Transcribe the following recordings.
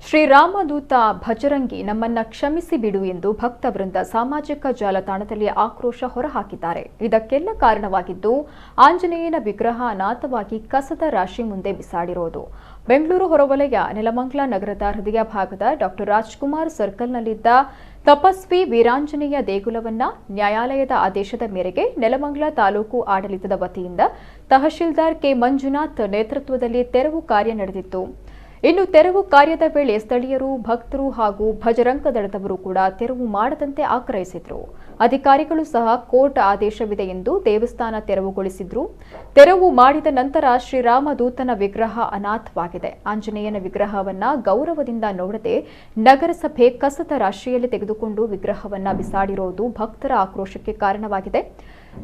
ಶ್ರೀರಾಮದೂತ ಭಜರಂಗಿ ನಮ್ಮನ್ನ ಕ್ಷಮಿಸಿ ಬಿಡು ಎಂದು ಭಕ್ತವೃಂದ ಸಾಮಾಜಿಕ ಜಾಲತಾಣದಲ್ಲಿ ಆಕ್ರೋಶ ಹೊರಹಾಕಿದ್ದಾರೆ. ಇದಕ್ಕೆಲ್ಲ ಕಾರಣವಾಗಿದ್ದು ಆಂಜನೇಯನ ವಿಗ್ರಹ ಅನಾಥವಾಗಿ ಕಸದ ರಾಶಿ ಮುಂದೆ ಬಿಸಾಡಿರೋದು. ಬೆಂಗಳೂರು ಹೊರವಲಯ ನೆಲಮಂಗಲ ನಗರದ ಹೃದಯ ಭಾಗದ ಡಾ ರಾಜ್ಕುಮಾರ್ ಸರ್ಕಲ್ನಲ್ಲಿದ್ದ ತಪಸ್ವಿ ವೀರಾಂಜನೇಯ ದೇಗುಲವನ್ನ ನ್ಯಾಯಾಲಯದ ಆದೇಶದ ಮೇರೆಗೆ ನೆಲಮಂಗಲ ತಾಲೂಕು ಆಡಳಿತದ ವತಿಯಿಂದ ತಹಶೀಲ್ದಾರ್ ಕೆ ಮಂಜುನಾಥ್ ನೇತೃತ್ವದಲ್ಲಿ ತೆರವು ಕಾರ್ಯ ನಡೆದಿತ್ತು. ಇನ್ನು ತೆರವು ಕಾರ್ಯದ ವೇಳೆ ಸ್ಥಳೀಯರು, ಭಕ್ತರು ಹಾಗೂ ಭಜರಂಗ ದಳದವರು ಕೂಡ ತೆರವು ಮಾಡದಂತೆ ಆಗ್ರಹಿಸಿದ್ರು. ಅಧಿಕಾರಿಗಳು ಸಹ ಕೋರ್ಟ್ ಆದೇಶವಿದೆ ಎಂದು ದೇವಸ್ಥಾನ ತೆರವುಗೊಳಿಸಿದ್ರು. ತೆರವು ಮಾಡಿದ ನಂತರ ಶ್ರೀರಾಮದೂತನ ವಿಗ್ರಹ ಅನಾಥವಾಗಿದೆ. ಆಂಜನೇಯನ ವಿಗ್ರಹವನ್ನ ಗೌರವದಿಂದ ನೋಡದೆ ನಗರಸಭೆ ಕಸದ ರಾಶಿಯಲ್ಲಿ ತೆಗೆದುಕೊಂಡು ವಿಗ್ರಹವನ್ನ ಬಿಸಾಡಿರುವುದು ಭಕ್ತರ ಆಕ್ರೋಶಕ್ಕೆ ಕಾರಣವಾಗಿದೆ.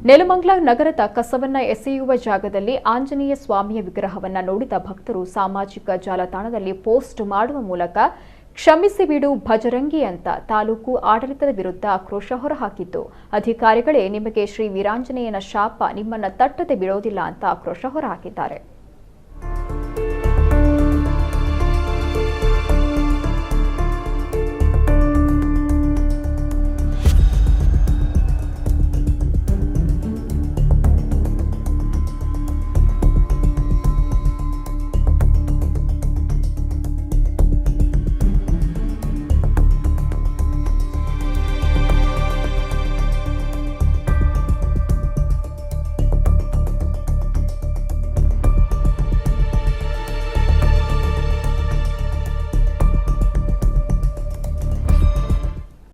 ನೆಲಮಂಗಲ ನಗರದ ಕಸವನ್ನ ಎಸೆಯುವ ಜಾಗದಲ್ಲಿ ಆಂಜನೇಯ ಸ್ವಾಮಿಯ ವಿಗ್ರಹವನ್ನ ನೋಡಿದ ಭಕ್ತರು ಸಾಮಾಜಿಕ ಜಾಲತಾಣದಲ್ಲಿ ಪೋಸ್ಟ್ ಮಾಡುವ ಮೂಲಕ ಕ್ಷಮಿಸಿ ಬಿಡು ಭಜರಂಗಿ ಅಂತ ತಾಲೂಕು ಆಡಳಿತದ ವಿರುದ್ಧ ಆಕ್ರೋಶ ಹೊರಹಾಕಿದ್ದು, ಅಧಿಕಾರಿಗಳೇ ನಿಮಗೆ ಶ್ರೀ ವೀರಾಂಜನೇಯನ ಶಾಪ ನಿಮ್ಮನ್ನ ತಟ್ಟದೆ ಬಿಡೋದಿಲ್ಲ ಅಂತ ಆಕ್ರೋಶ ಹೊರಹಾಕಿದ್ದಾರೆ.